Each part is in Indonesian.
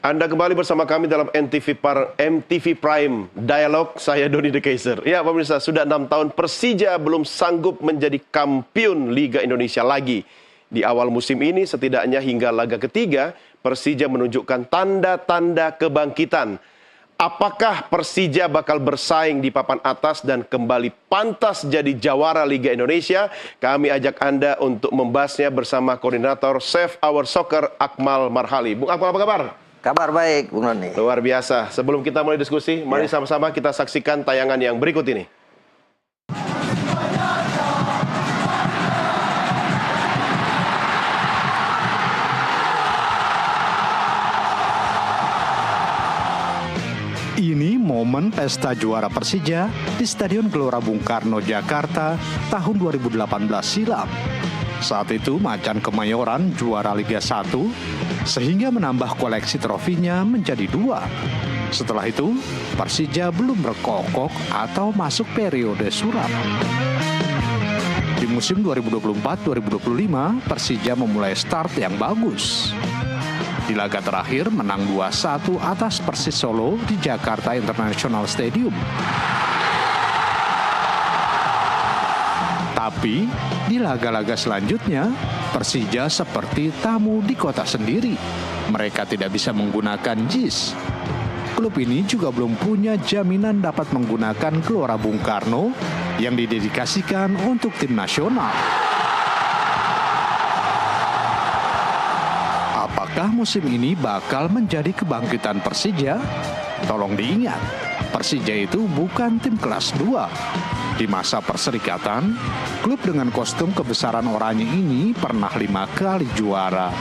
Anda kembali bersama kami dalam MTV Prime Dialog. Saya Doni The Kaiser. Ya, pemirsa, sudah 6 tahun Persija belum sanggup menjadi kampiun Liga Indonesia lagi. Di awal musim ini, setidaknya hingga laga ketiga, Persija menunjukkan tanda-tanda kebangkitan. Apakah Persija bakal bersaing di papan atas dan kembali pantas jadi jawara Liga Indonesia? Kami ajak Anda untuk membahasnya bersama koordinator Save Our Soccer, Akmal Marhali. Bung Akmal, apa kabar? Kabar baik, Bung Noni. Luar biasa. Sebelum kita mulai diskusi, mari sama-sama kita saksikan tayangan yang berikut ini. Ini momen pesta juara Persija di Stadion Gelora Bung Karno, Jakarta tahun 2018 silam. Saat itu Macan Kemayoran juara Liga 1 sehingga menambah koleksi trofinya menjadi 2. Setelah itu Persija belum berkokok atau masuk periode suram. Di musim 2024-2025 Persija memulai start yang bagus. Di laga terakhir menang 2-1 atas Persis Solo di Jakarta International Stadium. Tapi di laga-laga selanjutnya, Persija seperti tamu di kota sendiri. Mereka tidak bisa menggunakan JIS. Klub ini juga belum punya jaminan dapat menggunakan Gelora Bung Karno yang didedikasikan untuk tim nasional. Apakah musim ini bakal menjadi kebangkitan Persija? Tolong diingat, Persija itu bukan tim kelas 2. Di masa perserikatan, klub dengan kostum kebesaran oranye ini pernah 5 kali juara.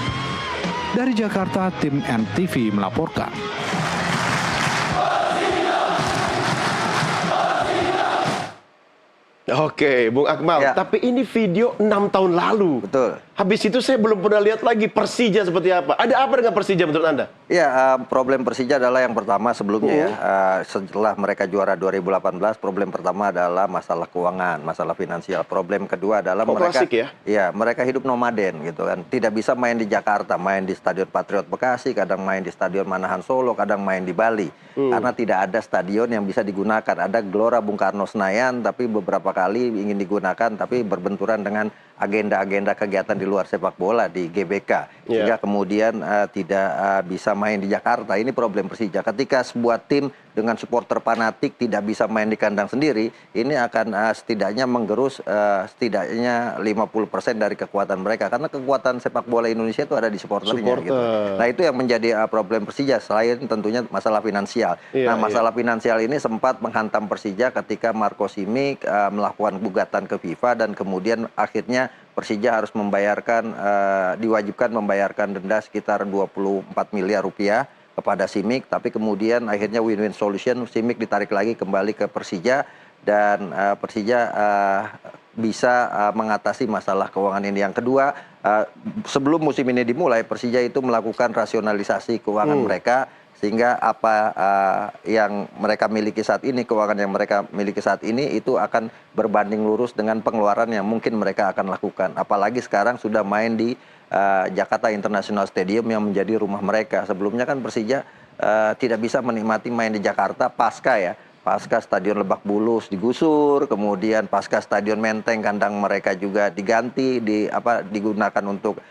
Dari Jakarta, tim MTV melaporkan. Oke, Bung Akmal, tapi ini video 6 tahun lalu. Betul. Habis itu saya belum pernah lihat lagi Persija seperti apa. Ada apa dengan Persija menurut Anda? Ya, problem Persija adalah yang pertama sebelumnya setelah mereka juara 2018, problem pertama adalah masalah keuangan, masalah finansial. Problem kedua adalah mereka hidup nomaden gitu kan. Tidak bisa main di Jakarta, main di Stadion Patriot Bekasi, kadang main di Stadion Manahan Solo, kadang main di Bali. Karena tidak ada stadion yang bisa digunakan. Ada Gelora Bung Karno Senayan, tapi beberapa kali ingin digunakan, tapi berbenturan dengan agenda-agenda kegiatan di luar sepak bola di GBK, sehingga kemudian tidak bisa main di Jakarta. Ini problem Persija. Ketika sebuah tim dengan supporter fanatik tidak bisa main di kandang sendiri, ini akan setidaknya menggerus setidaknya 50% dari kekuatan mereka, karena kekuatan sepak bola Indonesia itu ada di supporternya. Gitu. Nah, itu yang menjadi problem Persija, selain tentunya masalah finansial. Masalah finansial ini sempat menghantam Persija ketika Marco Simic melakukan gugatan ke FIFA, dan kemudian akhirnya Persija harus membayarkan, diwajibkan membayarkan denda sekitar 24 miliar rupiah kepada Simic, tapi kemudian akhirnya win-win solution, Simic ditarik lagi kembali ke Persija, dan Persija bisa mengatasi masalah keuangan ini. Yang kedua, sebelum musim ini dimulai, Persija itu melakukan rasionalisasi keuangan mereka, sehingga apa yang mereka miliki saat ini, keuangan yang mereka miliki saat ini itu akan berbanding lurus dengan pengeluaran yang mungkin mereka akan lakukan. Apalagi sekarang sudah main di Jakarta International Stadium yang menjadi rumah mereka. Sebelumnya kan Persija tidak bisa menikmati main di Jakarta pasca Stadion Lebak Bulus digusur, kemudian pasca Stadion Menteng kandang mereka juga diganti, digunakan untuk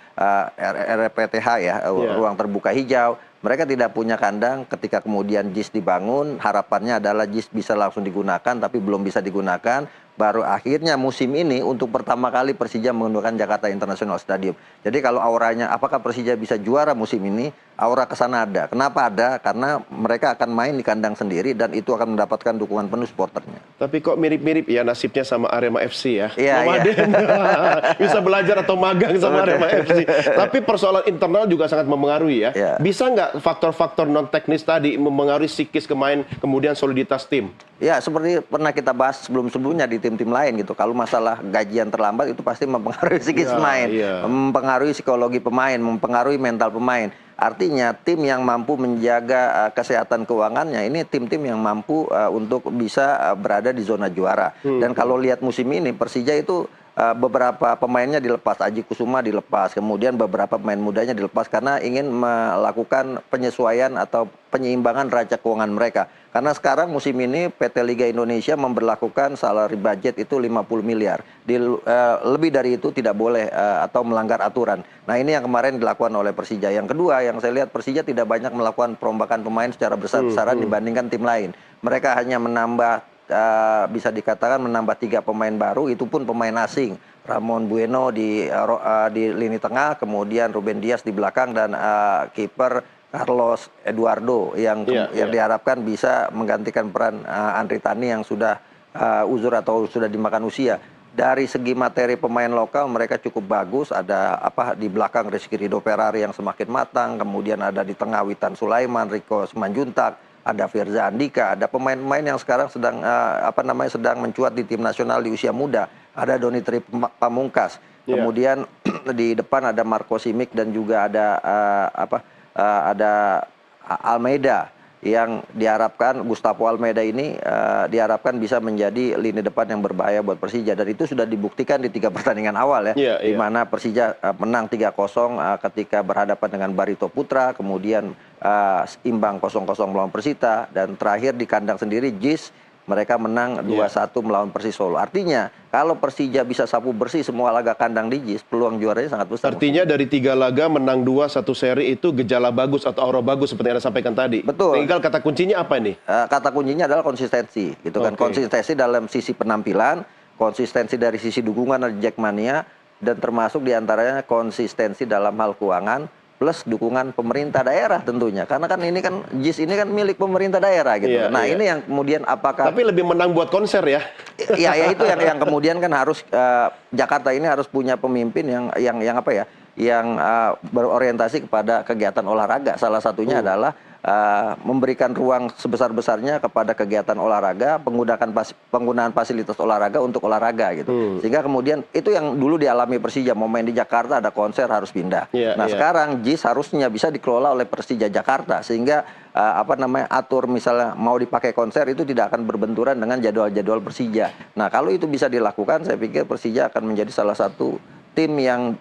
RPTH ruang terbuka hijau. Mereka tidak punya kandang. Ketika kemudian JIS dibangun, harapannya adalah JIS bisa langsung digunakan, tapi belum bisa digunakan. Baru akhirnya musim ini untuk pertama kali Persija menggunakan Jakarta International Stadium. Jadi kalau auranya, apakah Persija bisa juara musim ini? Aura kesana ada. Kenapa ada? Karena mereka akan main di kandang sendiri, dan itu akan mendapatkan dukungan penuh supporternya. Tapi kok mirip-mirip ya nasibnya sama Arema FC ya? Nomaden. Bisa belajar atau magang sama Arema FC. Tapi persoalan internal juga sangat mempengaruhi ya. Bisa nggak faktor-faktor non-teknis tadi mempengaruhi psikis pemain, kemudian soliditas tim? Ya, seperti pernah kita bahas sebelum-sebelumnya di tim-tim lain gitu. Kalau masalah gajian terlambat itu pasti mempengaruhi psikis pemain, mempengaruhi psikologi pemain, mempengaruhi mental pemain. Artinya tim yang mampu menjaga kesehatan keuangannya, ini tim-tim yang mampu untuk bisa berada di zona juara. Dan kalau lihat musim ini Persija itu beberapa pemainnya dilepas, Aji Kusuma dilepas, kemudian beberapa pemain mudanya dilepas karena ingin melakukan penyesuaian atau penyeimbangan raca keuangan mereka. Karena sekarang musim ini PT Liga Indonesia memberlakukan salary budget itu 50 miliar. Lebih dari itu tidak boleh atau melanggar aturan. Nah, ini yang kemarin dilakukan oleh Persija. Yang kedua, yang saya lihat Persija tidak banyak melakukan perombakan pemain secara besar-besaran dibandingkan tim lain. Mereka hanya menambah bisa dikatakan menambah 3 pemain baru, itu pun pemain asing. Ramon Bueno di lini tengah, kemudian Ruben Dias di belakang, dan kiper Carlos Eduardo yang diharapkan bisa menggantikan peran Andri Tani yang sudah uzur atau sudah dimakan usia. Dari segi materi pemain lokal mereka cukup bagus, ada di belakang Rizky Ridho Ferrari yang semakin matang, kemudian ada di tengah Witan Sulaiman, Rico Simanjuntak, ada Firza Andika, ada pemain-pemain yang sekarang sedang sedang mencuat di tim nasional di usia muda. Ada Doni Tri Pamungkas. Kemudian di depan ada Marco Simic dan juga ada ada Almeida yang diharapkan Gustavo Almeida ini diharapkan bisa menjadi lini depan yang berbahaya buat Persija, dan itu sudah dibuktikan di 3 pertandingan awal ya, di mana Persija menang 3-0 ketika berhadapan dengan Barito Putra, kemudian imbang 0-0 melawan Persita, dan terakhir di kandang sendiri JIS mereka menang 2-1 melawan Persis Solo. Artinya kalau Persija bisa sapu bersih semua laga kandang di JIS, peluang juaranya sangat besar. Artinya dari 3 laga menang 2, 1 seri itu gejala bagus atau aura bagus seperti yang Anda sampaikan tadi. Betul. Tinggal kata kuncinya apa nih? Kata kuncinya adalah konsistensi, gitu kan. Konsistensi dalam sisi penampilan, konsistensi dari sisi dukungan dari Jackmania, dan termasuk diantaranya konsistensi dalam hal keuangan plus dukungan pemerintah daerah tentunya, karena kan ini kan JIS ini kan milik pemerintah daerah gitu. Ini yang kemudian apakah tapi lebih menang buat konser ya? Ya itu yang kemudian kan harus Jakarta ini harus punya pemimpin yang berorientasi kepada kegiatan olahraga. Salah satunya adalah memberikan ruang sebesar-besarnya kepada kegiatan olahraga, penggunaan fasilitas olahraga untuk olahraga gitu. Sehingga kemudian itu yang dulu dialami Persija, mau main di Jakarta ada konser harus pindah. Sekarang JIS harusnya bisa dikelola oleh Persija Jakarta sehingga atur misalnya mau dipakai konser itu tidak akan berbenturan dengan jadwal-jadwal Persija. Nah, kalau itu bisa dilakukan, saya pikir Persija akan menjadi salah satu tim yang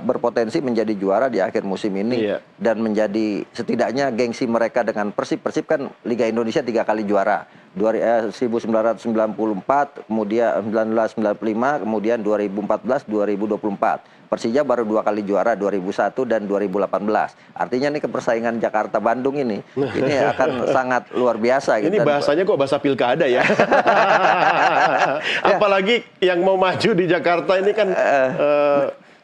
berpotensi menjadi juara di akhir musim ini, dan menjadi setidaknya gengsi mereka dengan Persib. Persib kan Liga Indonesia 3 kali juara, 1994, kemudian 1995, kemudian 2014, 2024. Persija baru 2 kali juara, 2001 dan 2018. Artinya nih kepersaingan Jakarta-Bandung ini akan sangat luar biasa. Ini bahasanya kok bahasa pilkada ya? Apalagi yang mau maju di Jakarta ini kan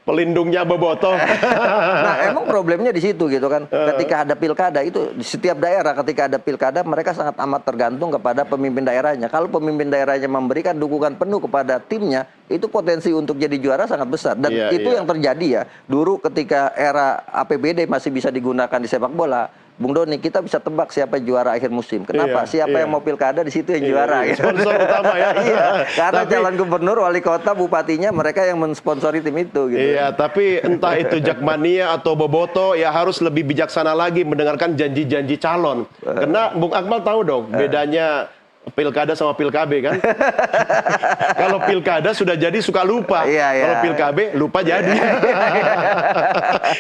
pelindungnya Bobotoh. Nah, emang problemnya di situ gitu kan. Ketika ada pilkada itu di setiap daerah, ketika ada pilkada mereka sangat amat tergantung kepada pemimpin daerahnya. Kalau pemimpin daerahnya memberikan dukungan penuh kepada timnya, itu potensi untuk jadi juara sangat besar. Dan itu yang terjadi ya. Dulu ketika era APBD masih bisa digunakan di sepak bola, Bung Doni, kita bisa tebak siapa juara akhir musim. Kenapa? Siapa yang mau pilkada di situ yang juara. Sponsor utama ya. Karena calon gubernur, wali kota, bupatinya mereka yang mensponsori tim itu. Gitu. Iya, tapi entah itu Jackmania atau Bobotoh ya harus lebih bijaksana lagi mendengarkan janji-janji calon. Karena Bung Akmal tahu dong bedanya pilkada sama pilkabe kan? Kalau pilkada sudah jadi suka lupa. Kalau pilkabe lupa jadi.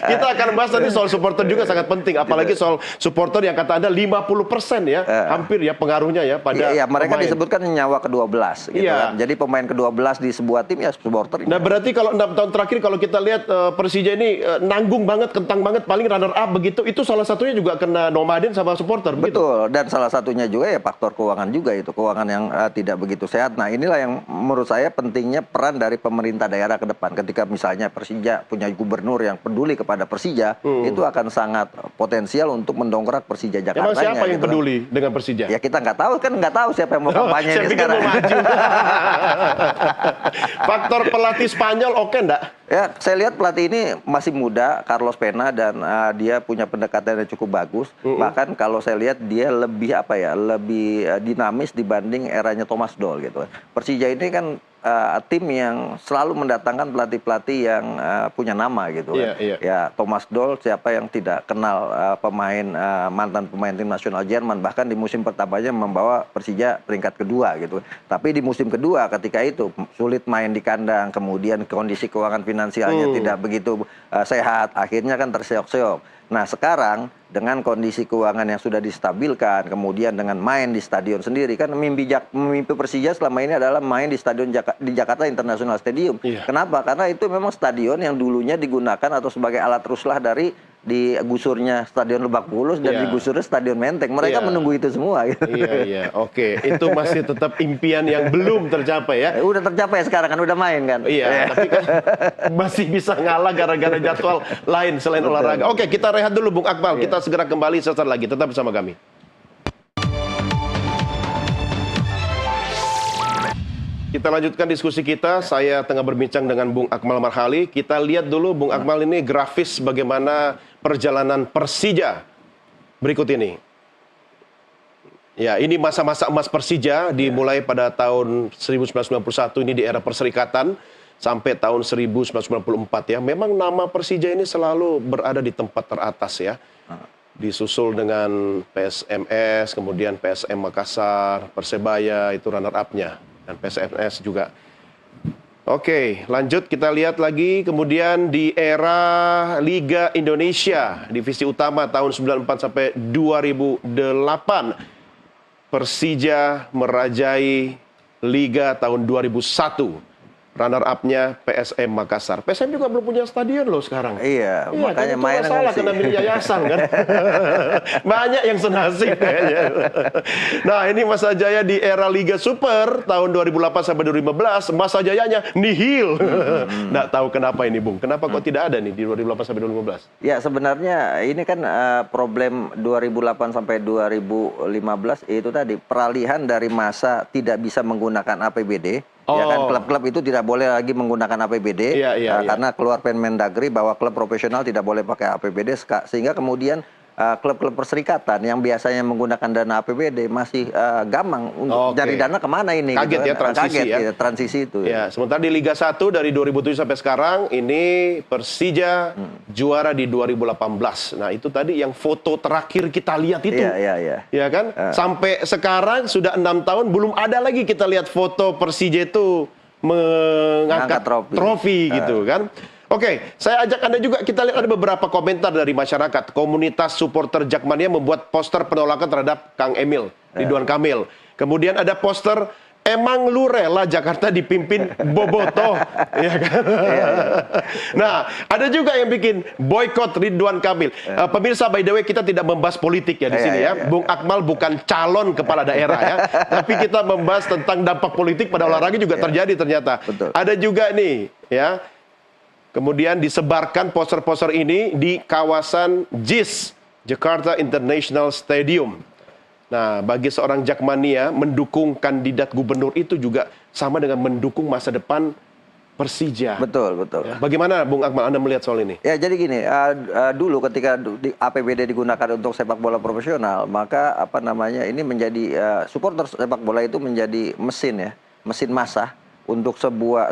Kita akan bahas tadi soal supporter juga sangat penting. Apalagi soal supporter yang kata Anda 50% ya. Hampir ya pengaruhnya ya pada mereka pemain. Disebutkan nyawa ke-12 gitu kan. Jadi pemain ke-12 di sebuah tim ya supporter. Nah, berarti kalau 6 tahun terakhir kalau kita lihat Persija ini nanggung banget, kentang banget, paling runner up begitu. Itu salah satunya juga kena nomaden sama supporter. Betul. Dan salah satunya juga ya faktor keuangan juga, itu keuangan yang tidak begitu sehat. Nah, inilah yang menurut saya pentingnya peran dari pemerintah daerah ke depan. Ketika misalnya Persija punya gubernur yang peduli kepada Persija, itu akan sangat potensial untuk mendongkrak Persija Jakarta. Emang siapa yang peduli dengan Persija? Ya kita nggak tahu kan, nggak tahu siapa yang mau kampanye ini sekarang. Mau maju. Faktor pelatih Spanyol oke enggak? Ya, saya lihat pelatih ini masih muda, Carlos Pena, dan dia punya pendekatan yang cukup bagus. Bahkan kalau saya lihat dia lebih lebih dinamis dibanding eranya Thomas Doll gitu. Persija ini kan tim yang selalu mendatangkan pelatih-pelatih yang punya nama gitu kan. Ya Thomas Doll, siapa yang tidak kenal mantan pemain tim nasional Jerman, bahkan di musim pertamanya membawa Persija peringkat kedua gitu. Tapi di musim kedua ketika itu sulit main di kandang, kemudian kondisi keuangan finansialnya tidak begitu sehat, akhirnya kan terseok-seok. Nah sekarang dengan kondisi keuangan yang sudah distabilkan, kemudian dengan main di stadion sendiri, kan mimpi Persija selama ini adalah main di stadion di Jakarta International Stadium. Kenapa? Karena itu memang stadion yang dulunya digunakan atau sebagai alat ruslah dari digusurnya Stadion Lebak Bulus dan digusurnya Stadion Menteng. Mereka menunggu itu semua. Gitu. Oke. Itu masih tetap impian yang belum tercapai ya. Udah tercapai sekarang kan, udah main kan. Tapi kan masih bisa ngalah gara-gara jadwal lain selain olahraga. Oke, kita rehat dulu Bung Akmal. Kita segera kembali sesaat lagi. Tetap bersama kami. Kita lanjutkan diskusi kita. Saya tengah berbincang dengan Bung Akmal Marhali. Kita lihat dulu Bung Akmal ini grafis bagaimana perjalanan Persija berikut ini. Ya, ini masa-masa emas Persija dimulai pada tahun 1991 ini di era Perserikatan sampai tahun 1994 ya. Memang nama Persija ini selalu berada di tempat teratas ya. Disusul dengan PSMS, kemudian PSM Makassar, Persebaya itu runner up-nya. Dan PSMS juga. Oke, lanjut kita lihat lagi. Kemudian di era Liga Indonesia, divisi utama tahun 94 sampai 2008. Persija merajai Liga tahun 2001. Runner up-nya PSM Makassar. PSM juga belum punya stadion loh sekarang. Iya, makanya main salah kena milik yayasan kan. Banyak yang senasib kayaknya. Nah, ini masa jaya di era Liga Super tahun 2008 sampai 2015, masa jayanya nihil. Nggak tahu kenapa ini, Bung. Kenapa kok tidak ada nih di 2008 sampai 2015? Ya, sebenarnya ini kan problem 2008 sampai 2015 itu tadi peralihan dari masa tidak bisa menggunakan APBD. Ya kan, klub-klub itu tidak boleh lagi menggunakan APBD karena keluar Permendagri bahwa klub profesional tidak boleh pakai APBD, sehingga kemudian klub-klub perserikatan yang biasanya menggunakan dana APBD masih gampang untuk cari dana kemana ini. Kaget gitu, ya transisi kaget, transisi itu. Ya, sementara di Liga 1 dari 2007 sampai sekarang ini Persija juara di 2018. Nah, itu tadi yang foto terakhir kita lihat itu. Ya kan? Sampai sekarang sudah 6 tahun belum ada lagi kita lihat foto Persija itu mengangkat trofi gitu kan. Oke, saya ajak Anda juga, kita lihat ada beberapa komentar dari masyarakat. Komunitas supporter Jakmania membuat poster penolakan terhadap Kang Emil, Ridwan Kamil. Kemudian ada poster, emang lu rela Jakarta dipimpin Bobotoh, ya kan? Nah, ada juga yang bikin boykot Ridwan Kamil. Pemirsa, by the way, kita tidak membahas politik ya di sini ya. Bung Akmal bukan calon kepala daerah ya, tapi kita membahas tentang dampak politik pada olahraga juga terjadi ternyata. Ada juga nih, ya. Kemudian disebarkan poster-poster ini di kawasan JIS, Jakarta International Stadium. Nah, bagi seorang Jakmania, mendukung kandidat gubernur itu juga sama dengan mendukung masa depan Persija. Betul. Ya. Bagaimana Bung Akmal Anda melihat soal ini? Ya, jadi gini, dulu ketika APBD digunakan untuk sepak bola profesional, maka ini menjadi supporter sepak bola itu menjadi mesin ya, mesin massa untuk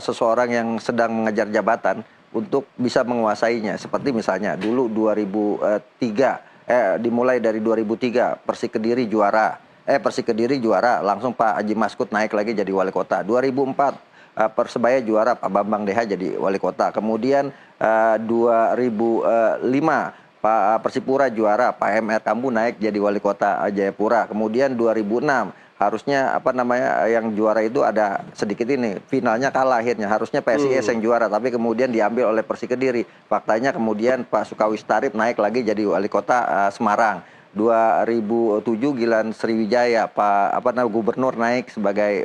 seseorang yang sedang mengejar jabatan untuk bisa menguasainya. Seperti misalnya dulu 2003, dimulai dari 2003 Persik Kediri juara, langsung Pak Haji Maskut naik lagi jadi wali kota. 2004 Persebaya juara, Pak Bambang Deha jadi wali kota. Kemudian 2005 Pak Persipura juara, Pak MR Kambu naik jadi wali kota Jayapura. Kemudian 2006 harusnya yang juara itu ada sedikit ini, finalnya kalah akhirnya, harusnya PSIS yang juara, tapi kemudian diambil oleh Persik Kediri. Faktanya kemudian Pak Sukawis Tarip naik lagi jadi wali kota Semarang. 2007 Gilan Sriwijaya, Pak gubernur naik sebagai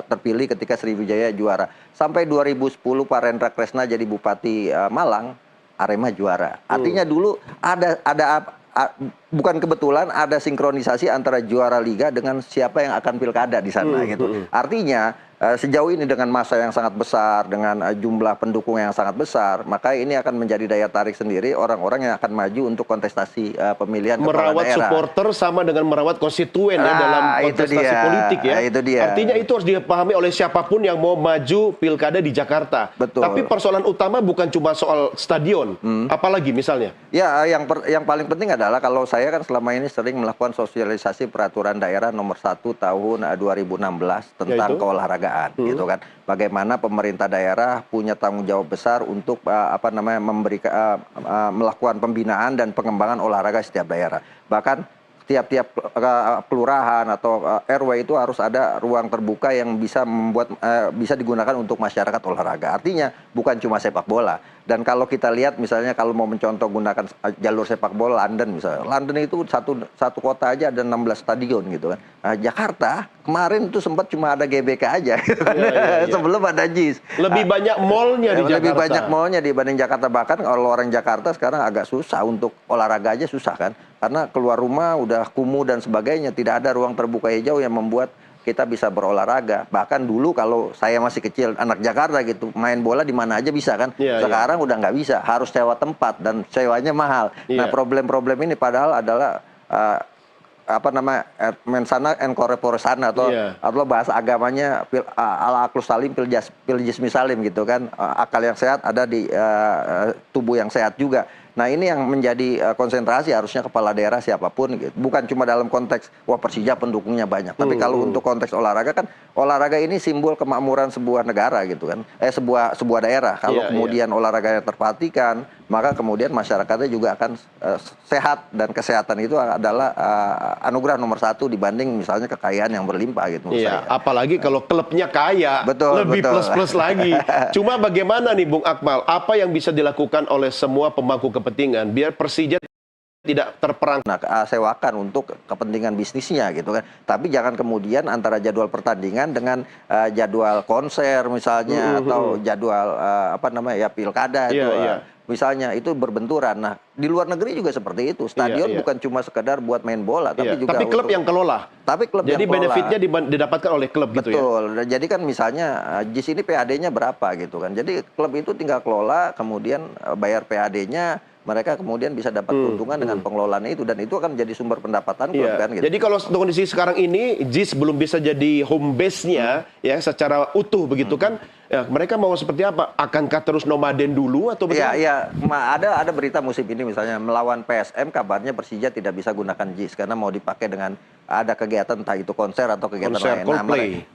terpilih ketika Sriwijaya juara. Sampai 2010 Pak Rendra Kresna jadi bupati Malang, Arema juara. Artinya dulu bukan kebetulan ada sinkronisasi antara juara liga dengan siapa yang akan pilkada di sana gitu. Artinya sejauh ini dengan massa yang sangat besar, dengan jumlah pendukung yang sangat besar, maka ini akan menjadi daya tarik sendiri orang-orang yang akan maju untuk kontestasi pemilihan kepala daerah. Merawat supporter sama dengan merawat konstituen ya dalam kontestasi politik ya. Itu dia. Artinya itu harus dipahami oleh siapapun yang mau maju pilkada di Jakarta. Betul. Tapi persoalan utama bukan cuma soal stadion, apalagi misalnya. Ya, yang paling penting adalah kalau saya kan selama ini sering melakukan sosialisasi peraturan daerah nomor 1 tahun 2016 tentang keolahragaan. Gitu kan, bagaimana pemerintah daerah punya tanggung jawab besar untuk melakukan pembinaan dan pengembangan olahraga setiap daerah. Bahkan tiap-tiap kelurahan atau RW itu harus ada ruang terbuka yang bisa digunakan untuk masyarakat olahraga. Artinya bukan cuma sepak bola. Dan kalau kita lihat misalnya kalau mau mencontoh gunakan jalur sepak bola London misalnya. London itu satu kota aja ada 16 stadion gitu kan. Nah, Jakarta kemarin itu sempat cuma ada GBK aja gitu kan. Sebelum ada JIS. Lebih banyak mallnya di Jakarta. Lebih banyak mallnya dibanding Jakarta. Bahkan kalau orang Jakarta sekarang agak susah untuk olahraga aja susah kan. Karena keluar rumah udah kumuh dan sebagainya. Tidak ada ruang terbuka hijau yang membuat kita bisa berolahraga. Bahkan dulu kalau saya masih kecil, anak Jakarta gitu, main bola di mana aja bisa kan. Sekarang udah nggak bisa, harus sewa tempat dan sewanya mahal. Nah, problem-problem ini padahal adalah mensana en corpore sana atau bahasa agamanya ala aklus salim fil jismi salim gitu kan. Akal yang sehat ada di tubuh yang sehat juga. Nah, ini yang menjadi konsentrasi harusnya kepala daerah siapapun gitu. Bukan cuma dalam konteks wah Persija pendukungnya banyak, tapi kalau untuk konteks olahraga kan olahraga ini simbol kemakmuran sebuah negara gitu kan. Sebuah daerah. Kalau kemudian olahraganya terperhatikan, maka kemudian masyarakatnya juga akan sehat, dan kesehatan itu adalah anugerah nomor 1 dibanding misalnya kekayaan yang berlimpah gitu menurut saya. Apalagi kalau klubnya kaya, lebih plus-plus lagi. Cuma bagaimana nih Bung Akmal, apa yang bisa dilakukan oleh semua pemangku kepentingan biar Persija tidak terperangkap? Nah, sewakan untuk kepentingan bisnisnya gitu kan. Tapi jangan kemudian antara jadwal pertandingan dengan jadwal konser misalnya atau jadwal pilkada itu. Misalnya itu berbenturan. Nah, di luar negeri juga seperti itu. Stadion bukan cuma sekedar buat main bola, tapi juga klub yang kelola. Jadi benefitnya didapatkan oleh klub gitu ya. Betul. Jadi kan misalnya JIS ini PAD-nya berapa gitu kan. Jadi klub itu tinggal kelola, kemudian bayar PAD-nya, mereka kemudian bisa dapat keuntungan dengan pengelolaan itu, dan itu akan menjadi sumber pendapatan klub kan gitu. Jadi kalau kondisi sekarang ini JIS belum bisa jadi home base-nya ya secara utuh begitu kan. Ya, mereka mau seperti apa? Akankah terus nomaden dulu atau bagaimana? Ada berita musim ini misalnya melawan PSM, kabarnya Persija tidak bisa gunakan JIS karena mau dipakai dengan ada kegiatan entah itu konser atau kegiatan lain. Nah,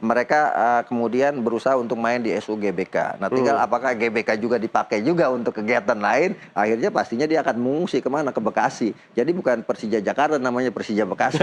mereka kemudian berusaha untuk main di SUGBK. Nah, tinggal apakah GBK juga dipakai juga untuk kegiatan lain? Akhirnya pastinya dia akan mengungsi kemana? Ke Bekasi. Jadi bukan Persija Jakarta, namanya Persija Bekasi.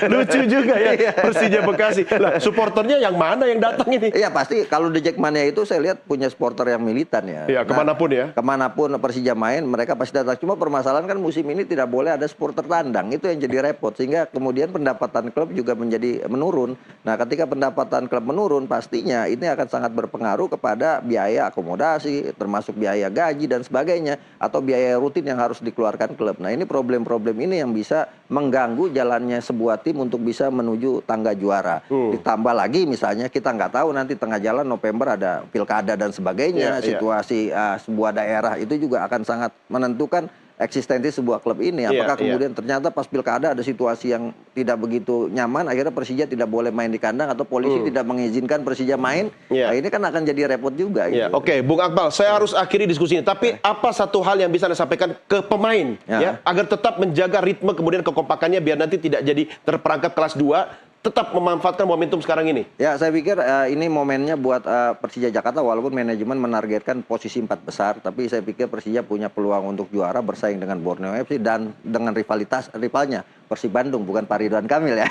Lucu juga ya, Persija Bekasi. Lah, supporternya yang mana yang datang ini? Iya, pasti kalau di Jackmania itu saya lihat punya supporter yang militan ya. Iya, kemanapun ya. Kemanapun Persija main, mereka pasti datang. Cuma permasalahan kan musim ini tidak boleh ada supporter tandang. Itu yang jadi repot. Sehingga kemudian pendapatan klub juga menjadi menurun. Nah, ketika pendapatan klub menurun, pastinya ini akan sangat berpengaruh kepada biaya akomodasi, termasuk biaya gaji dan sebagainya. Atau biaya rutin yang harus dikeluarkan klub. Nah, ini problem-problem ini yang bisa mengganggu jalannya sebuah tim untuk bisa menuju tangga juara. Ditambah lagi misalnya kita nggak tahu nanti tengah jalan November ada pilkada dan sebagainya. Situasi sebuah daerah itu juga akan sangat menentukan eksistensi sebuah klub ini. Apakah kemudian ternyata pas pilkada ada situasi yang tidak begitu nyaman, akhirnya Persija tidak boleh main di kandang atau polisi tidak mengizinkan Persija main. Nah, ini kan akan jadi repot juga. Gitu. Oke, Bung Akmal, saya harus akhiri diskusi ini. Tapi apa satu hal yang bisa Anda sampaikan ke pemain ya agar tetap menjaga ritme kemudian kekompakannya biar nanti tidak jadi terperangkap kelas 2, tetap memanfaatkan momentum sekarang ini? Ya, saya pikir ini momennya buat Persija Jakarta, walaupun manajemen menargetkan posisi 4 besar, tapi saya pikir Persija punya peluang untuk juara bersaing dengan Borneo FC dan dengan rivalnya Persib Bandung, bukan Pak Ridwan Kamil ya.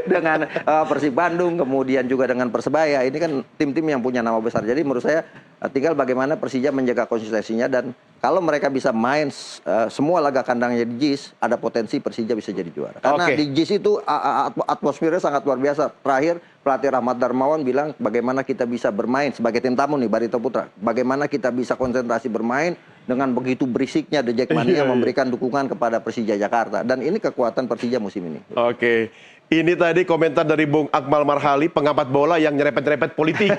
Dengan Persib Bandung, kemudian juga dengan Persebaya, ini kan tim-tim yang punya nama besar. Jadi menurut saya tinggal bagaimana Persija menjaga konsistensinya, dan kalau mereka bisa main semua laga kandangnya di JIS, ada potensi Persija bisa jadi juara. Karena di JIS itu atmosfernya sangat luar biasa. Terakhir pelatih Rahmat Darmawan bilang bagaimana kita bisa bermain sebagai tim tamu nih Barito Putra. Bagaimana kita bisa konsentrasi bermain, dengan begitu berisiknya The Jackmania memberikan dukungan kepada Persija Jakarta. Dan ini kekuatan Persija musim ini. Oke. Ini tadi komentar dari Bung Akmal Marhali, pengamat bola yang nyerepet-nyerepet politik.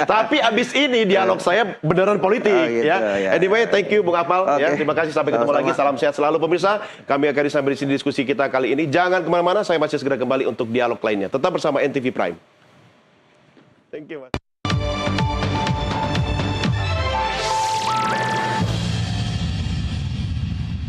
Tapi abis ini dialog saya beneran politik. Gitu, ya. Anyway, thank you Bung Akmal. Ya, terima kasih, sampai ketemu lagi. Salam sehat selalu pemirsa. Kami akan sampai di sini diskusi kita kali ini. Jangan kemana-mana, saya masih segera kembali untuk dialog lainnya. Tetap bersama NTV Prime. Thank you, Mas.